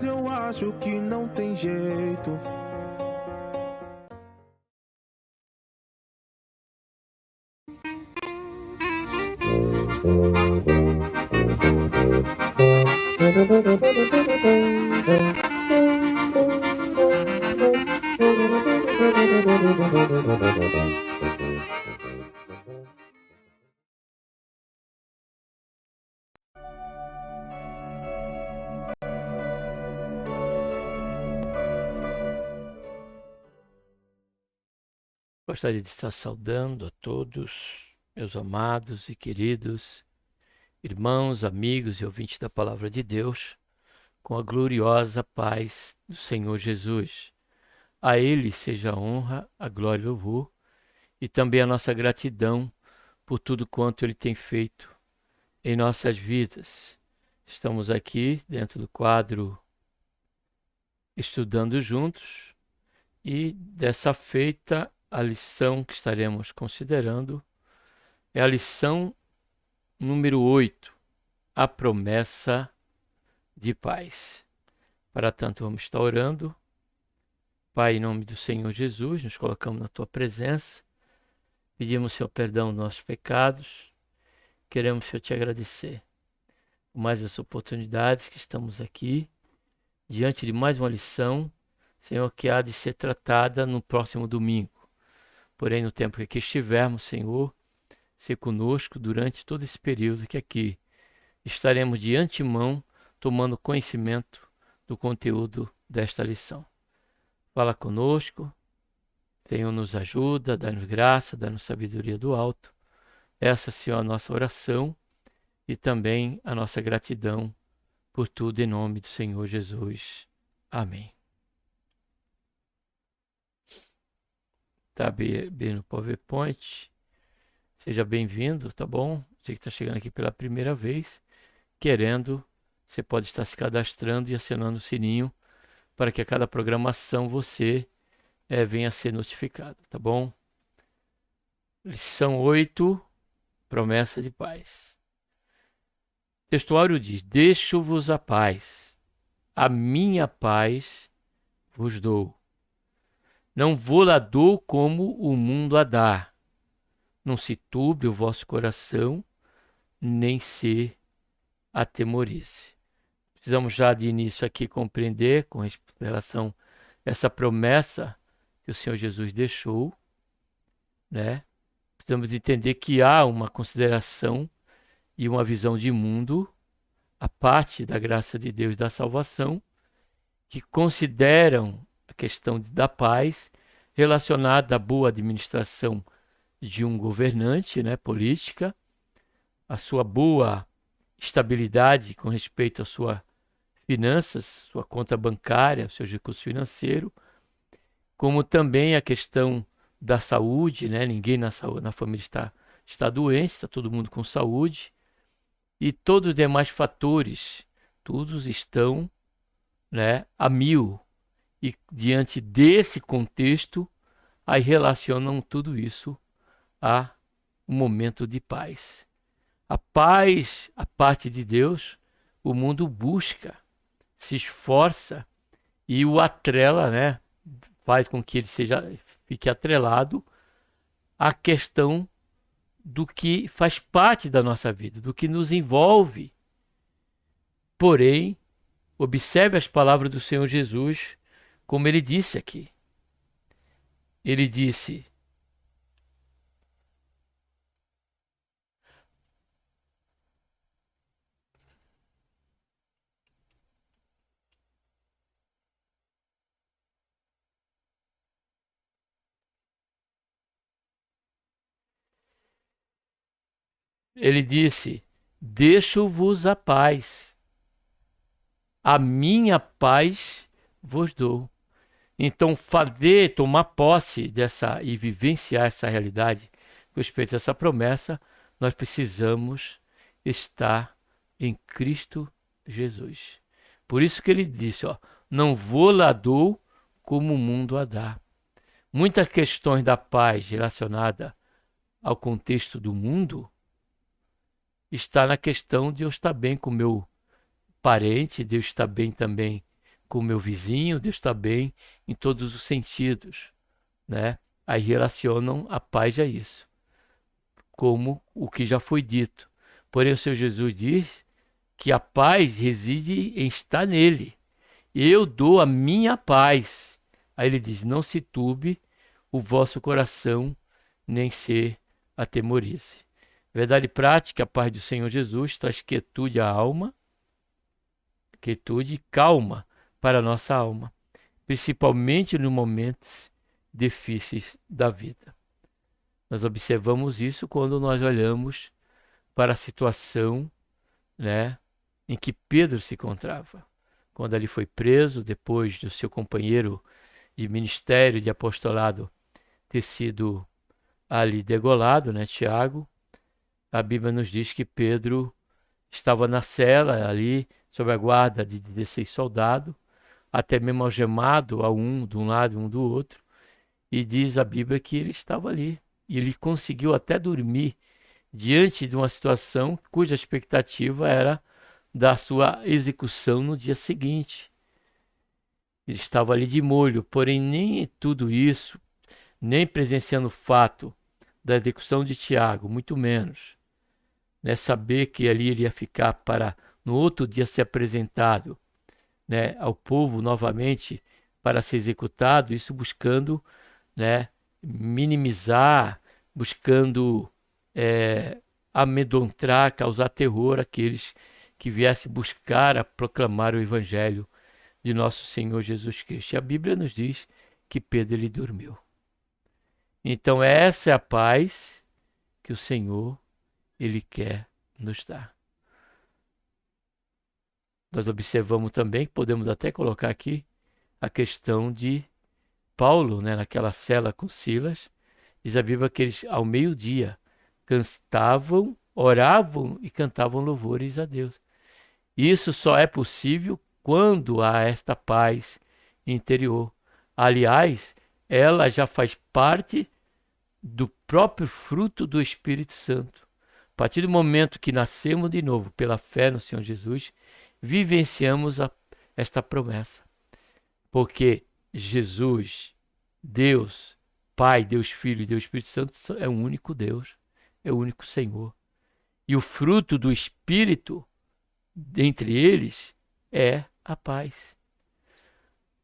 eu acho que não tem jeito. Gostaria de estar saudando a todos, meus amados e queridos irmãos, amigos e ouvintes da Palavra de Deus, com a gloriosa paz do Senhor Jesus. A Ele seja a honra, a glória e o louvor, e também a nossa gratidão por tudo quanto Ele tem feito em nossas vidas. Estamos aqui dentro do quadro Estudando Juntos, e dessa feita a lição que estaremos considerando é a lição número 8, a promessa de paz. Para tanto, vamos estar orando. Pai, em nome do Senhor Jesus, nos colocamos na Tua presença, pedimos, Senhor, perdão dos nossos pecados, queremos, Senhor, Te agradecer por mais essa oportunidade que estamos aqui, diante de mais uma lição, Senhor, que há de ser tratada no próximo domingo. Porém, no tempo que aqui estivermos, Senhor, ser conosco durante todo esse período que aqui estaremos de antemão tomando conhecimento do conteúdo desta lição. Fala conosco, Senhor, nos ajuda, dá-nos graça, dá-nos sabedoria do alto. Essa, Senhor, a nossa oração e também a nossa gratidão por tudo em nome do Senhor Jesus. Amém. Tá bem no PowerPoint. Seja bem-vindo, tá bom? Você que está chegando aqui pela primeira vez, querendo, você pode estar se cadastrando e acionando o sininho para que a cada programação você venha a ser notificado, tá bom? Lição 8, promessa de paz. O textuário diz: deixo-vos a paz, a minha paz vos dou. Não vou-la dou como o mundo a dá. Não se turbe o vosso coração, nem se atemorize. Precisamos já de início aqui compreender com relação a essa promessa que o Senhor Jesus deixou, né? Precisamos entender que há uma consideração e uma visão de mundo, a parte da graça de Deus da salvação, que consideram a questão da paz relacionada à boa administração de um governante, né, política, a sua boa estabilidade com respeito às suas finanças, sua conta bancária, seus recursos financeiros, como também a questão da saúde, né? Ninguém na família está doente, está todo mundo com saúde, e todos os demais fatores, todos estão, né, a mil. E diante desse contexto, aí relacionam tudo isso a um momento de paz. A paz, a parte de Deus, o mundo busca, se esforça e o atrela, né? Faz com que ele fique atrelado à questão do que faz parte da nossa vida, do que nos envolve. Porém, observe as palavras do Senhor Jesus, como ele disse aqui. Ele disse: deixo-vos a paz, a minha paz vos dou. Então, tomar posse dessa e vivenciar essa realidade com respeito a essa promessa, nós precisamos estar em Cristo Jesus. Por isso que ele disse, ó, não vou lá dou como o mundo a dá. Muitas questões da paz relacionada ao contexto do mundo está na questão de eu estar bem com meu parente, de eu estar bem também com o meu vizinho, Deus está bem em todos os sentidos, né? Aí relacionam a paz a isso, como o que já foi dito. Porém, o Senhor Jesus diz que a paz reside em estar nele. Eu dou a minha paz. Aí ele diz: não se turbe o vosso coração, nem se atemorize. Verdade prática, a paz do Senhor Jesus traz quietude à alma, quietude e calma para a nossa alma, principalmente nos momentos difíceis da vida. Nós observamos isso quando nós olhamos para a situação, né, em que Pedro se encontrava. Quando ele foi preso, depois do seu companheiro de ministério, de apostolado, ter sido ali degolado, né, Tiago, a Bíblia nos diz que Pedro estava na cela ali, sob a guarda de 16 soldados, até mesmo algemado a um de um lado e um do outro, e diz a Bíblia que ele estava ali. E ele conseguiu até dormir diante de uma situação cuja expectativa era da sua execução no dia seguinte. Ele estava ali de molho, porém nem tudo isso, nem presenciando o fato da execução de Tiago, muito menos, né, saber que ali ele ia ficar para no outro dia ser apresentado, né, ao povo novamente para ser executado, isso buscando, né, minimizar, buscando amedrontar, causar terror àqueles que viessem buscar a proclamar o evangelho de nosso Senhor Jesus Cristo. E a Bíblia nos diz que Pedro ele dormiu. Então essa é a paz que o Senhor ele quer nos dar. Nós observamos também, podemos até colocar aqui a questão de Paulo, né, naquela cela com Silas, diz a Bíblia que eles ao meio-dia cantavam, oravam e cantavam louvores a Deus. Isso só é possível quando há esta paz interior. Aliás, ela já faz parte do próprio fruto do Espírito Santo. A partir do momento que nascemos de novo pela fé no Senhor Jesus, vivenciamos esta promessa. Porque Jesus, Deus, Pai, Deus Filho e Deus Espírito Santo é um único Deus, é o único Senhor. E o fruto do Espírito, dentre eles, é a paz.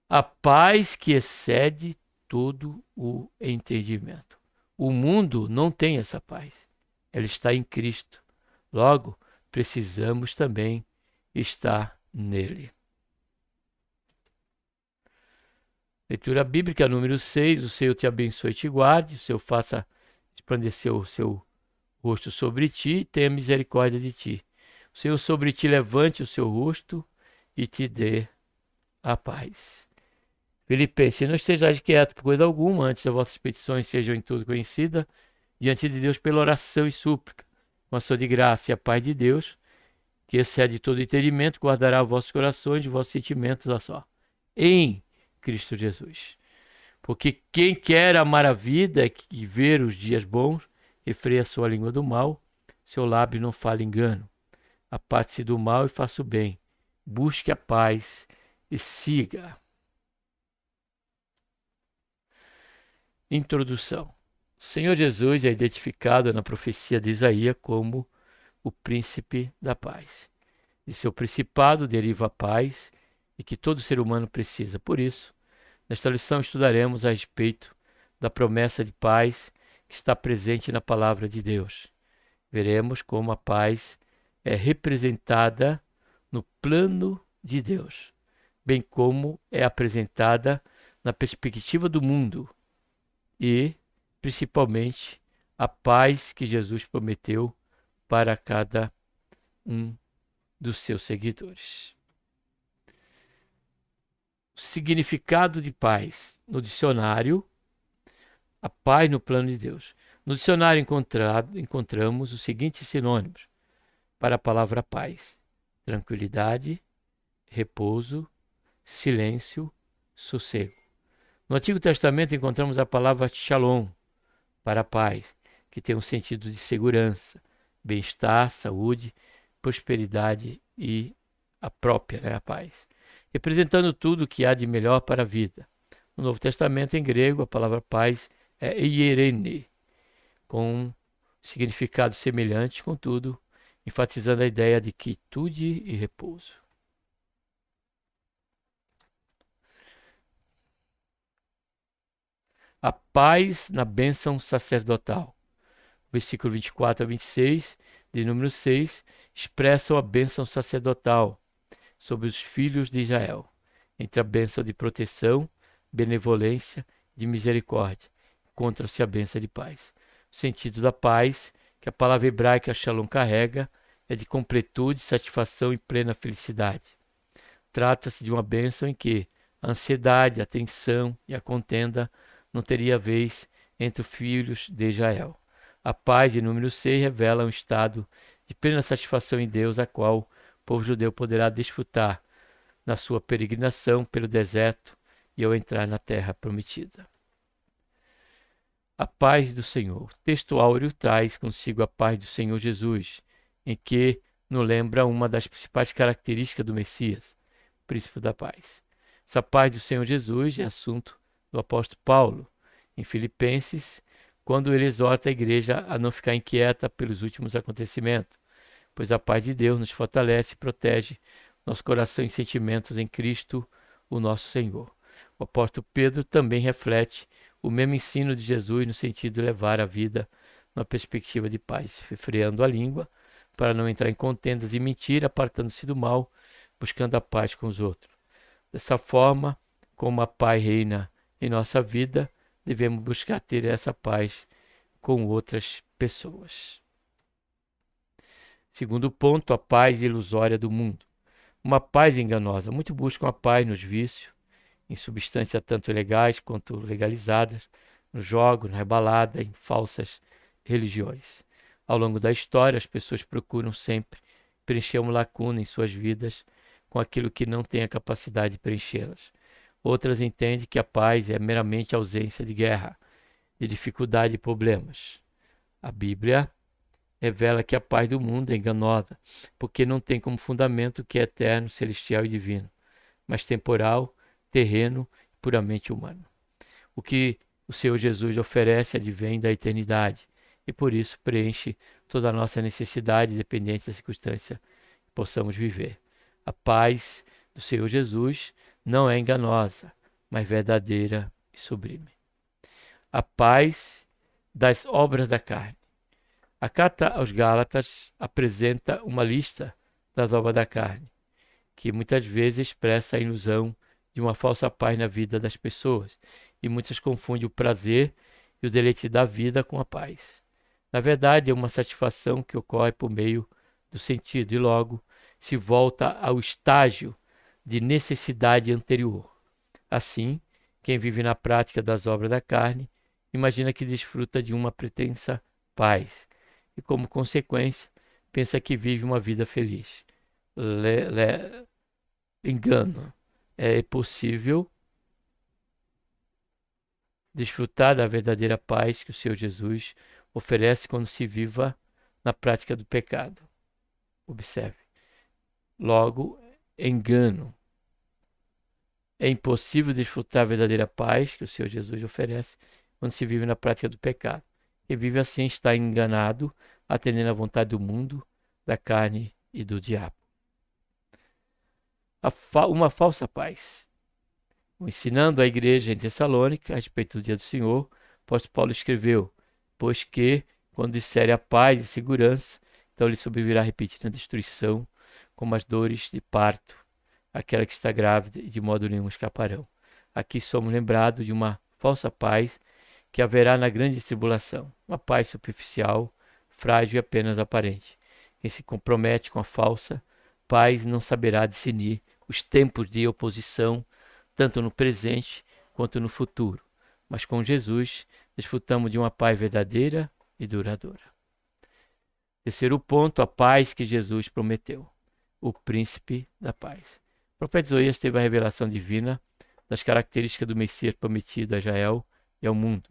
A paz que excede todo o entendimento. O mundo não tem essa paz. Ela está em Cristo. Logo, precisamos também estar nele. Leitura bíblica número 6. O Senhor te abençoe e te guarde. O Senhor faça resplandecer o seu rosto sobre ti e tenha misericórdia de ti. O Senhor sobre ti levante o seu rosto e te dê a paz. Filipenses, não estejais quieto por coisa alguma, antes das vossas petições sejam em tudo conhecidas, diante de Deus pela oração e súplica, com a sua de graça e a paz de Deus, que excede todo entendimento, guardará vossos corações e vossos sentimentos, olha só, em Cristo Jesus. Porque quem quer amar a vida e ver os dias bons, refreia a sua língua do mal, seu lábio não fala engano. Aparte-se do mal e faça o bem. Busque a paz e siga. Introdução. O Senhor Jesus é identificado na profecia de Isaías como o príncipe da paz. De seu principado deriva a paz e que todo ser humano precisa. Por isso, nesta lição estudaremos a respeito da promessa de paz que está presente na palavra de Deus. Veremos como a paz é representada no plano de Deus, bem como é apresentada na perspectiva do mundo e, principalmente, a paz que Jesus prometeu para cada um dos seus seguidores. O significado de paz no dicionário, a paz no plano de Deus. No dicionário encontramos os seguintes sinônimos para a palavra paz: tranquilidade, repouso, silêncio, sossego. No Antigo Testamento encontramos a palavra shalom, para a paz, que tem um sentido de segurança, bem-estar, saúde, prosperidade e a própria, né, a paz. representando tudo o que há de melhor para a vida. No Novo Testamento, em grego, a palavra paz é eirene, com significado semelhante, contudo, enfatizando a ideia de quietude e repouso. A paz na bênção sacerdotal. Versículo 24 a 26, de número 6, expressam a bênção sacerdotal sobre os filhos de Israel, entre a bênção de proteção, benevolência e de misericórdia, encontra-se a bênção de paz. O sentido da paz, que a palavra hebraica shalom carrega, é de completude, satisfação e plena felicidade. Trata-se de uma bênção em que a ansiedade, a tensão e a contenda não teria vez entre os filhos de Israel. A paz, de número 6, revela um estado de plena satisfação em Deus, a qual o povo judeu poderá desfrutar na sua peregrinação pelo deserto e ao entrar na terra prometida. A paz do Senhor. O texto áureo traz consigo a paz do Senhor Jesus, em que nos lembra uma das principais características do Messias, o príncipe da paz. Essa paz do Senhor Jesus é assunto do apóstolo Paulo, em Filipenses, quando ele exorta a igreja a não ficar inquieta pelos últimos acontecimentos, pois a paz de Deus nos fortalece e protege nosso coração e sentimentos em Cristo, o nosso Senhor. O apóstolo Pedro também reflete o mesmo ensino de Jesus no sentido de levar a vida numa perspectiva de paz, freando a língua para não entrar em contendas e mentira, apartando-se do mal, buscando a paz com os outros. Dessa forma, como a paz reina em nossa vida, devemos buscar ter essa paz com outras pessoas. Segundo ponto, a paz ilusória do mundo. Uma paz enganosa. Muitos buscam a paz nos vícios, em substâncias tanto ilegais quanto legalizadas, no jogo, na rebalada, em falsas religiões. Ao longo da história, as pessoas procuram sempre preencher uma lacuna em suas vidas com aquilo que não tem a capacidade de preenchê-las. Outras entendem que a paz é meramente ausência de guerra, de dificuldade e problemas. A Bíblia revela que a paz do mundo é enganosa, porque não tem como fundamento o que é eterno, celestial e divino, mas temporal, terreno e puramente humano. O que o Senhor Jesus oferece advém da eternidade e por isso preenche toda a nossa necessidade, dependente da circunstância que possamos viver. A paz do Senhor Jesus não é enganosa, mas verdadeira e sublime. A paz das obras da carne. A carta aos Gálatas apresenta uma lista das obras da carne, que muitas vezes expressa a ilusão de uma falsa paz na vida das pessoas, e muitos confundem o prazer e o deleite da vida com a paz. Na verdade, é uma satisfação que ocorre por meio do sentido e logo se volta ao estágio de necessidade anterior. Assim, quem vive na prática das obras da carne imagina que desfruta de uma pretensa paz e, como consequência, pensa que vive uma vida feliz. Engano. É possível desfrutar da verdadeira paz que o Senhor Jesus oferece quando se viva na prática do pecado. Observe. Logo, engano. É impossível desfrutar a verdadeira paz que o Senhor Jesus oferece quando se vive na prática do pecado. Quem vive assim está enganado, atendendo à vontade do mundo, da carne e do diabo. Uma falsa paz. Ensinando a igreja em Tessalônica a respeito do dia do Senhor, o apóstolo Paulo escreveu: pois que, quando disserem a paz e segurança, então lhe sobrevirá repetida destruição, como as dores de parto, aquela que está grávida, e de modo nenhum escaparão. Aqui somos lembrados de uma falsa paz que haverá na grande tribulação, uma paz superficial, frágil e apenas aparente. Quem se compromete com a falsa paz não saberá discernir os tempos de oposição, tanto no presente quanto no futuro. Mas com Jesus, desfrutamos de uma paz verdadeira e duradoura. Terceiro ponto, a paz que Jesus prometeu. O príncipe da paz. O profeta Isaías teve a revelação divina das características do Messias prometido a Israel e ao mundo.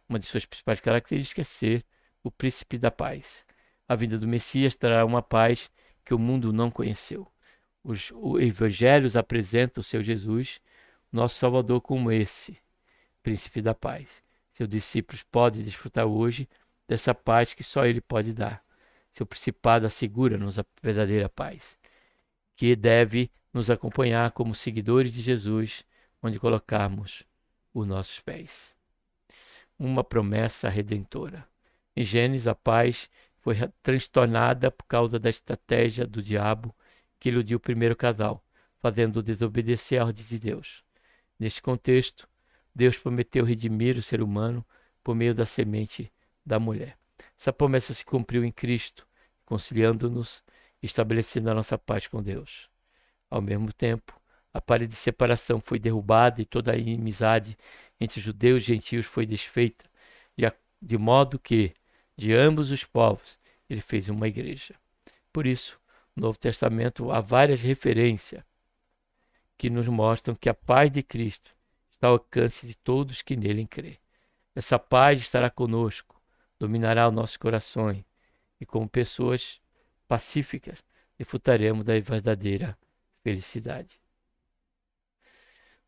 Uma de suas principais características é ser o príncipe da paz. A vinda do Messias trará uma paz que o mundo não conheceu. Os evangelhos apresentam o seu Jesus, nosso Salvador, como esse príncipe da paz. Seus discípulos podem desfrutar hoje dessa paz que só ele pode dar. Seu principado assegura-nos a verdadeira paz, que deve nos acompanhar como seguidores de Jesus, onde colocarmos os nossos pés. Uma promessa redentora. Em Gênesis, a paz foi transtornada por causa da estratégia do diabo que iludiu o primeiro casal, fazendo desobedecer a ordem de Deus. Neste contexto, Deus prometeu redimir o ser humano por meio da semente da mulher. Essa promessa se cumpriu em Cristo, conciliando-nos e estabelecendo a nossa paz com Deus. Ao mesmo tempo, a parede de separação foi derrubada e toda a inimizade entre judeus e gentios foi desfeita, de modo que, de ambos os povos, ele fez uma igreja. Por isso, no Novo Testamento há várias referências que nos mostram que a paz de Cristo está ao alcance de todos que nele crêem. Essa paz estará conosco, dominará os nossos corações e, como pessoas pacíficas, desfrutaremos da verdadeira felicidade.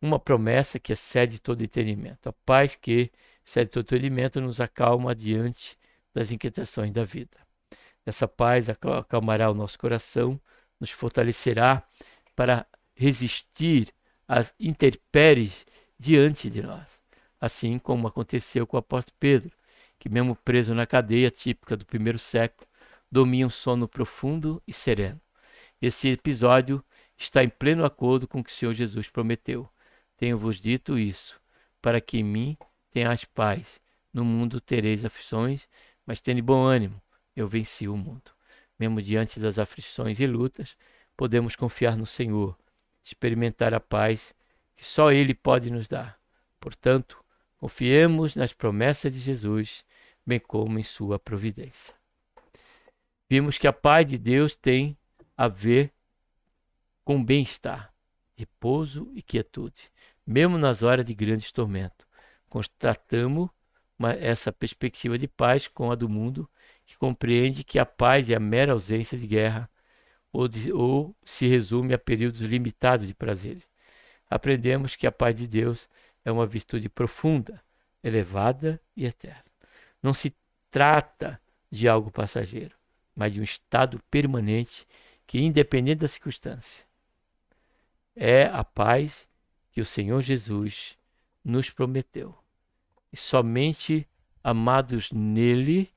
Uma promessa que excede todo entendimento. A paz que excede todo entendimento nos acalma diante das inquietações da vida. Essa paz acalmará o nosso coração, nos fortalecerá para resistir às intempéries diante de nós. Assim como aconteceu com o apóstolo Pedro, que mesmo preso na cadeia típica do primeiro século, dormia um sono profundo e sereno. Este episódio está em pleno acordo com o que o Senhor Jesus prometeu. Tenho-vos dito isso, para que em mim tenhais paz. No mundo tereis aflições, mas tende bom ânimo. Eu venci o mundo. Mesmo diante das aflições e lutas, podemos confiar no Senhor, experimentar a paz que só Ele pode nos dar. Portanto, confiemos nas promessas de Jesus, bem como em sua providência. Vimos que a paz de Deus tem a ver com bem-estar, repouso e quietude, mesmo nas horas de grandes tormentos. Constatamos essa perspectiva de paz com a do mundo, que compreende que a paz é a mera ausência de guerra ou se resume a períodos limitados de prazeres. Aprendemos que a paz de Deus é uma virtude profunda, elevada e eterna. Não se trata de algo passageiro, mas de um estado permanente que, independente da circunstância, é a paz que o Senhor Jesus nos prometeu. E somente amados nele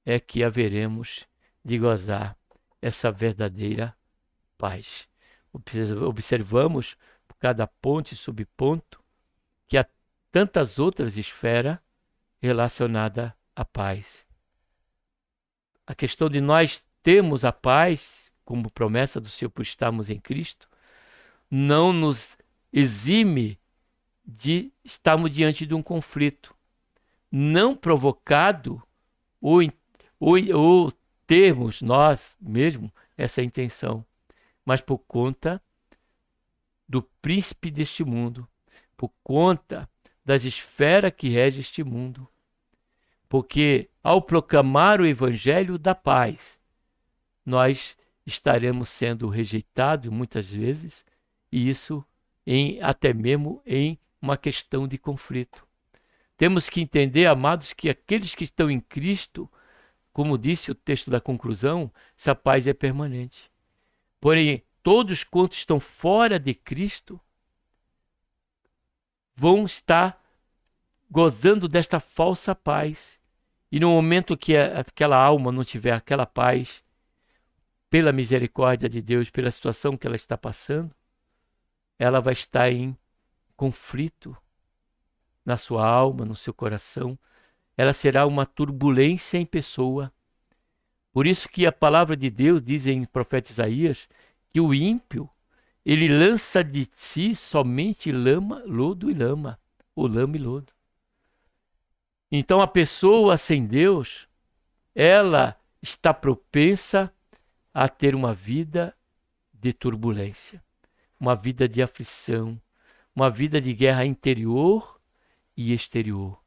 é que haveremos de gozar essa verdadeira paz. Observamos por cada ponto e subponto que há tantas outras esferas relacionadas à paz. A questão de nós termos a paz, como promessa do Senhor por estarmos em Cristo, não nos exime de estarmos diante de um conflito não provocado ou termos nós mesmos essa intenção, mas por conta do príncipe deste mundo, por conta das esferas que regem este mundo. Porque ao proclamar o evangelho da paz, nós estaremos sendo rejeitados muitas vezes, e isso até mesmo em uma questão de conflito. Temos que entender, amados, que aqueles que estão em Cristo, como disse o texto da conclusão, essa paz é permanente. Porém, todos quantos estão fora de Cristo vão estar gozando desta falsa paz. E no momento que aquela alma não tiver aquela paz, pela misericórdia de Deus, pela situação que ela está passando, ela vai estar em conflito na sua alma, no seu coração. Ela será uma turbulência em pessoa. Por isso que a palavra de Deus diz em profeta Isaías que o ímpio, ele lança de si somente lama, lodo e lama, ou lama e lodo. Então a pessoa sem Deus, ela está propensa a ter uma vida de turbulência, uma vida de aflição, uma vida de guerra interior e exterior.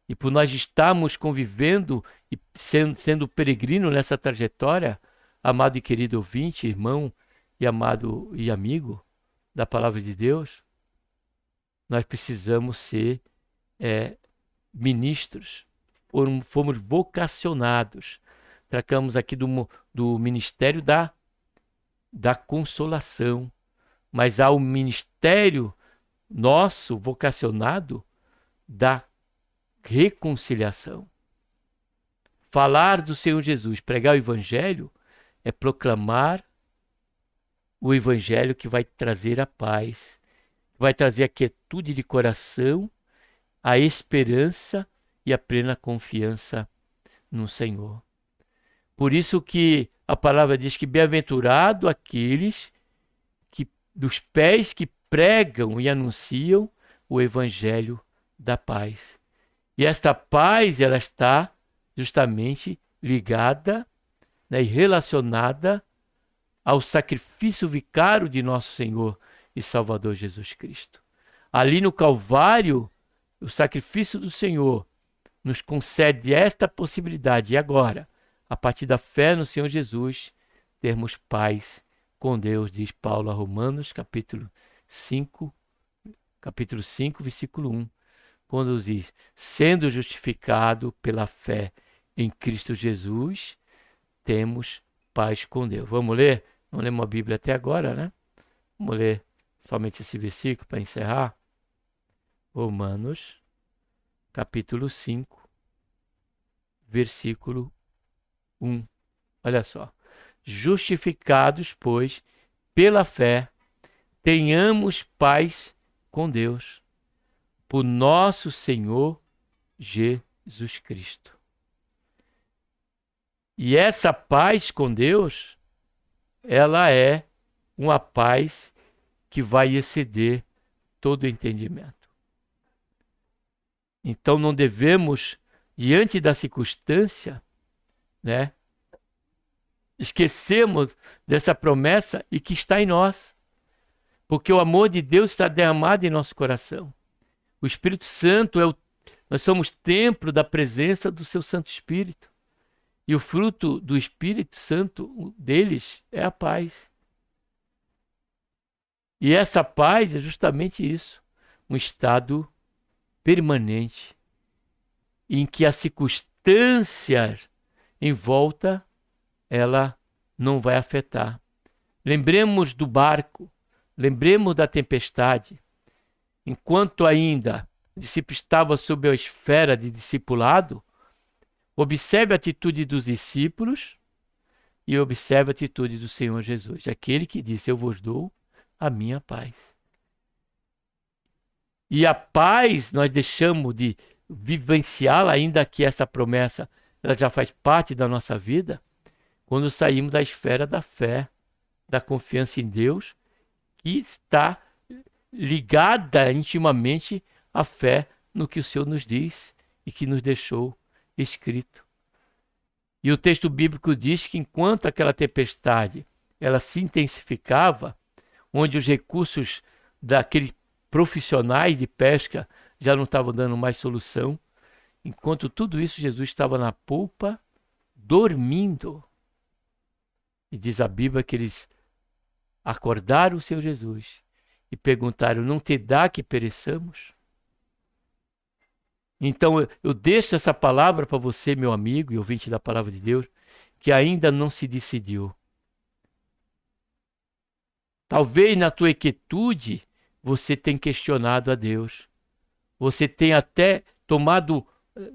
E por nós estarmos convivendo e sendo peregrino nessa trajetória, amado e querido ouvinte, irmão e amado e amigo da palavra de Deus, nós precisamos ser ministros. Fomos vocacionados. Tratamos aqui do ministério da consolação, mas há o ministério nosso vocacionado da reconciliação. Falar do Senhor Jesus, pregar o Evangelho, é proclamar o Evangelho que vai trazer a paz, que vai trazer a quietude de coração, a esperança e a plena confiança no Senhor. Por isso que a palavra diz que bem-aventurado aqueles dos pés que pregam e anunciam o Evangelho da paz. E esta paz, ela está justamente ligada, né, e relacionada ao sacrifício vicário de nosso Senhor e Salvador Jesus Cristo. Ali no Calvário, o sacrifício do Senhor nos concede esta possibilidade. E agora, a partir da fé no Senhor Jesus, termos paz com Deus, diz Paulo a Romanos, capítulo 5, versículo 1, quando diz: sendo justificado pela fé em Cristo Jesus, temos paz com Deus. Vamos ler? Não lemos a Bíblia até agora, né? Vamos ler somente esse versículo para encerrar. Romanos, capítulo 5, versículo 1. Olha só. Justificados, pois, pela fé, tenhamos paz com Deus, por nosso Senhor Jesus Cristo. E essa paz com Deus, ela é uma paz que vai exceder todo o entendimento. Então não devemos, diante da circunstância, né, esquecemos dessa promessa e que está em nós. Porque o amor de Deus está derramado em nosso coração. O Espírito Santo nós somos templo da presença do seu Santo Espírito. E o fruto do Espírito Santo deles é a paz. E essa paz é justamente isso, um estado permanente em que a circunstância em volta ela não vai afetar. Lembremos do barco, lembremos da tempestade. Enquanto ainda o discípulo estava sob a esfera de discipulado, observe a atitude dos discípulos e observe a atitude do Senhor Jesus, aquele que disse: eu vos dou a minha paz. E a paz nós deixamos de vivenciá-la, ainda que essa promessa ela já faz parte da nossa vida, quando saímos da esfera da fé, da confiança em Deus, que está ligada intimamente à fé no que o Senhor nos diz e que nos deixou escrito. E o texto bíblico diz que enquanto aquela tempestade ela se intensificava, onde os recursos daqueles profissionais de pesca já não estavam dando mais solução, enquanto tudo isso Jesus estava na polpa dormindo. E diz a Bíblia que eles acordaram o Senhor Jesus e perguntaram: não te dá que pereçamos? Então eu deixo essa palavra para você, meu amigo e ouvinte da palavra de Deus, que ainda não se decidiu. Talvez na tua inquietude você tenha questionado a Deus. Você tenha até tomado,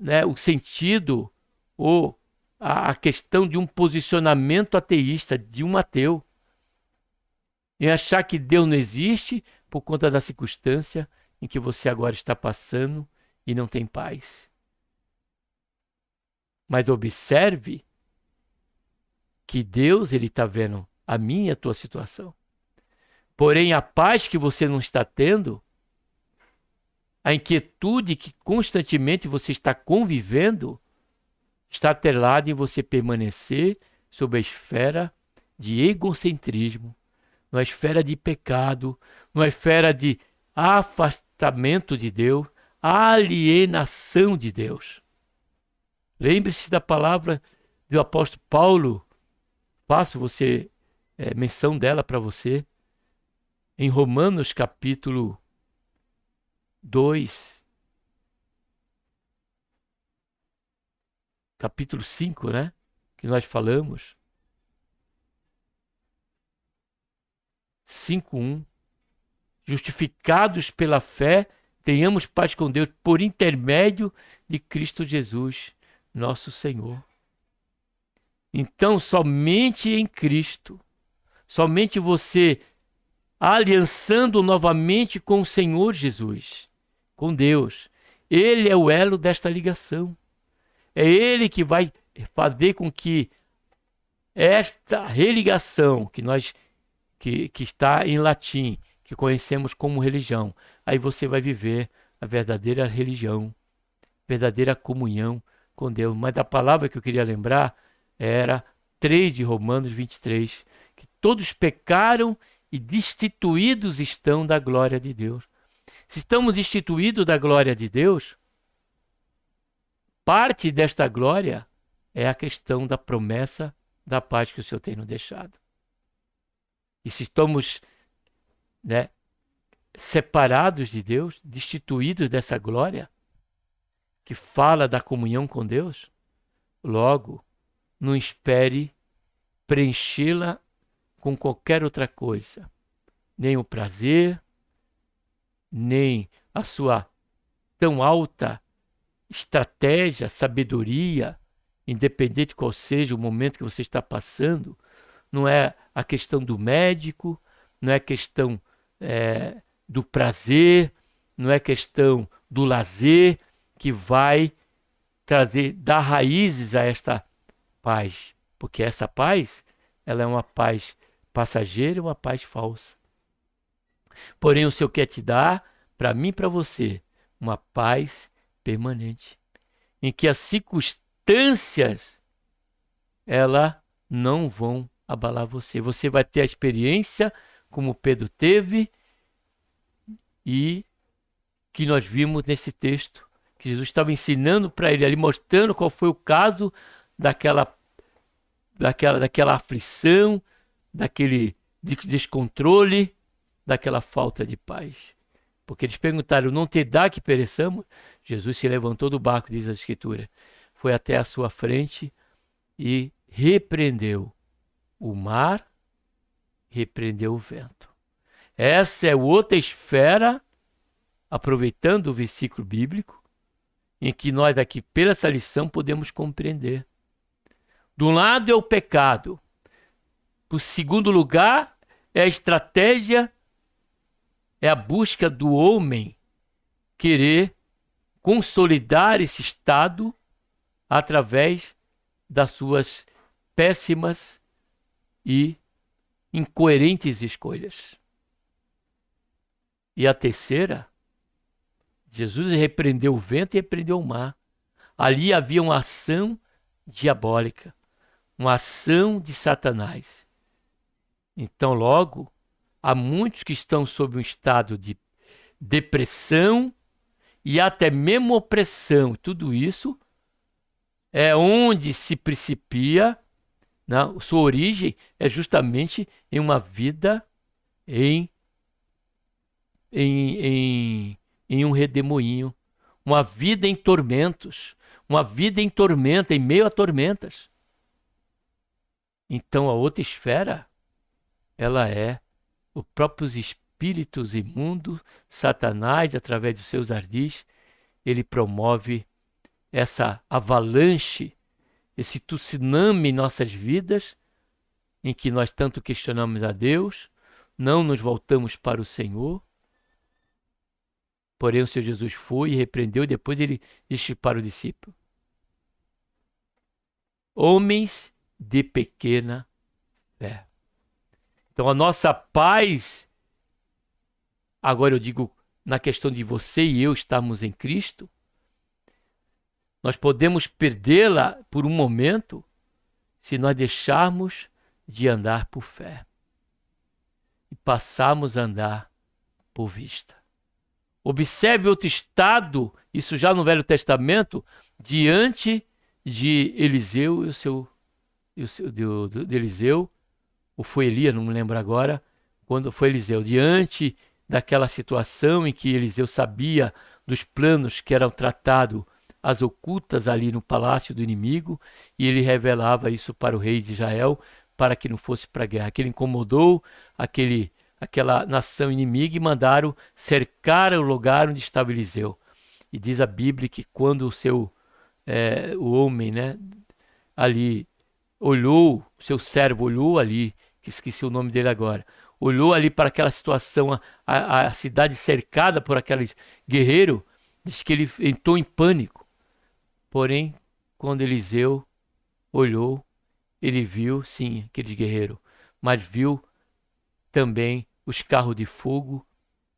né, o sentido ou a questão de um posicionamento ateísta, de um ateu. Em achar que Deus não existe por conta da circunstância em que você agora está passando e não tem paz. Mas observe que Deus, ele está vendo a minha e a tua situação. Porém, a paz que você não está tendo, a inquietude que constantemente você está convivendo, está atrelada em você permanecer sob a esfera de egocentrismo, numa esfera de pecado, numa esfera de afastamento de Deus, alienação de Deus. Lembre-se da palavra do apóstolo Paulo. Faço você menção dela para você. Em Romanos capítulo 2, capítulo 5, né? Que nós falamos. 5:1. Justificados pela fé, tenhamos paz com Deus por intermédio de Cristo Jesus, nosso Senhor. Então, somente em Cristo, somente você aliançando novamente com o Senhor Jesus, com Deus, Ele é o elo desta ligação. É Ele que vai fazer com que esta religação que está em latim, que conhecemos como religião, aí você vai viver a verdadeira religião, verdadeira comunhão com Deus. Mas a palavra que eu queria lembrar era 3 de Romanos 23, que todos pecaram e destituídos estão da glória de Deus. Se estamos destituídos da glória de Deus, parte desta glória é a questão da promessa da paz que o Senhor tem nos deixado. E se estamos, separados de Deus, destituídos dessa glória, que fala da comunhão com Deus, logo, não espere preenchê-la com qualquer outra coisa. Nem o prazer, nem a sua tão alta estratégia, sabedoria, independente qual seja o momento que você está passando. Não é a questão do médico, não é questão do prazer, não é questão do lazer que vai dar raízes a esta paz. Porque essa paz, ela é uma paz passageira e uma paz falsa. Porém, o Senhor quer te dar, para mim e para você, uma paz permanente, em que as circunstâncias, elas não vão abalar você. Você vai ter a experiência como Pedro teve e que nós vimos nesse texto, que Jesus estava ensinando para ele ali, mostrando qual foi o caso daquela aflição, daquele descontrole, daquela falta de paz. Porque eles perguntaram, não te dá que pereçamos? Jesus se levantou do barco, diz a Escritura, foi até a sua frente e repreendeu o mar, repreendeu o vento. Essa é outra esfera, aproveitando o versículo bíblico, em que nós aqui, pela essa lição, podemos compreender. De um lado é o pecado. Por segundo lugar, é a estratégia, é a busca do homem querer consolidar esse estado através das suas péssimas e incoerentes escolhas. E a terceira, Jesus repreendeu o vento e repreendeu o mar. Ali havia uma ação diabólica, uma ação de Satanás. Então, logo, há muitos que estão sob um estado de depressão e até mesmo opressão. Tudo isso é onde se principia, sua origem é justamente em uma vida em um redemoinho, uma vida em tormentos, uma vida em tormenta, em meio a tormentas. Então a outra esfera, ela é os próprios espíritos imundos, Satanás, através dos seus ardis, ele promove essa avalanche, esse tsunami em nossas vidas, em que nós tanto questionamos a Deus, não nos voltamos para o Senhor. Porém, o Senhor Jesus foi e repreendeu, e depois ele disse para o discípulo: homens de pequena fé. Então, a nossa paz, agora eu digo, na questão de você e eu estarmos em Cristo, nós podemos perdê-la por um momento se nós deixarmos de andar por fé e passarmos a andar por vista. Observe outro estado, isso já no Velho Testamento, diante de Eliseu de Eliseu ou foi Elias, não me lembro agora, quando foi Eliseu, diante daquela situação em que Eliseu sabia dos planos que eram tratados às ocultas ali no palácio do inimigo, e ele revelava isso para o rei de Israel, para que não fosse para a guerra. Aquele incomodou aquela nação inimiga e mandaram cercar o lugar onde estava Eliseu. E diz a Bíblia que quando o homem, né, ali olhou, seu servo olhou ali, que esqueci o nome dele agora, olhou ali para aquela situação, a cidade cercada por aqueles guerreiros, diz que ele entrou em pânico. Porém, quando Eliseu olhou, ele viu, sim, aquele guerreiro, mas viu também os carros de fogo,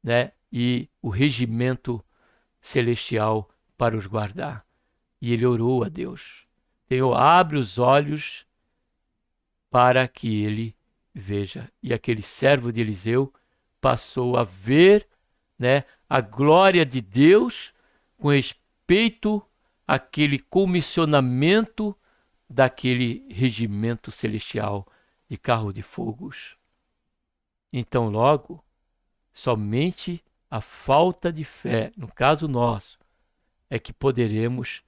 né, e o regimento celestial para os guardar. E ele orou a Deus: Senhor, abre os olhos para que ele veja. E aquele servo de Eliseu passou a ver, né, a glória de Deus com respeito àquele comissionamento daquele regimento celestial de carro de fogos. Então, logo, somente a falta de fé, no caso nosso, é que poderemos,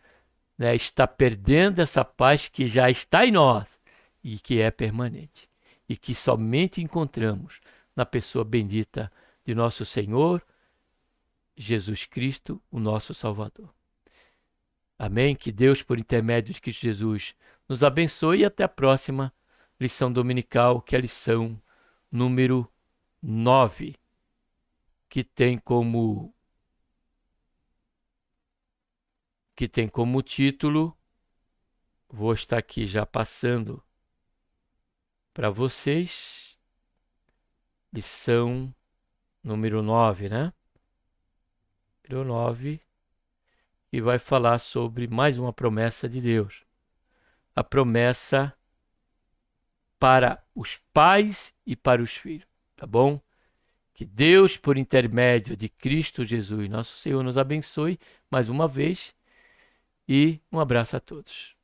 né, estar perdendo essa paz que já está em nós e que é permanente, e que somente encontramos na pessoa bendita de nosso Senhor Jesus Cristo, o nosso Salvador. Amém? Que Deus, por intermédio de Cristo Jesus, nos abençoe e até a próxima lição dominical, que é a lição número 9, que tem como título, vou estar aqui já passando para vocês, lição número 9, né? Número 9, e vai falar sobre mais uma promessa de Deus. A promessa para os pais e para os filhos, tá bom? Que Deus, por intermédio de Cristo Jesus, nosso Senhor, nos abençoe mais uma vez, e um abraço a todos.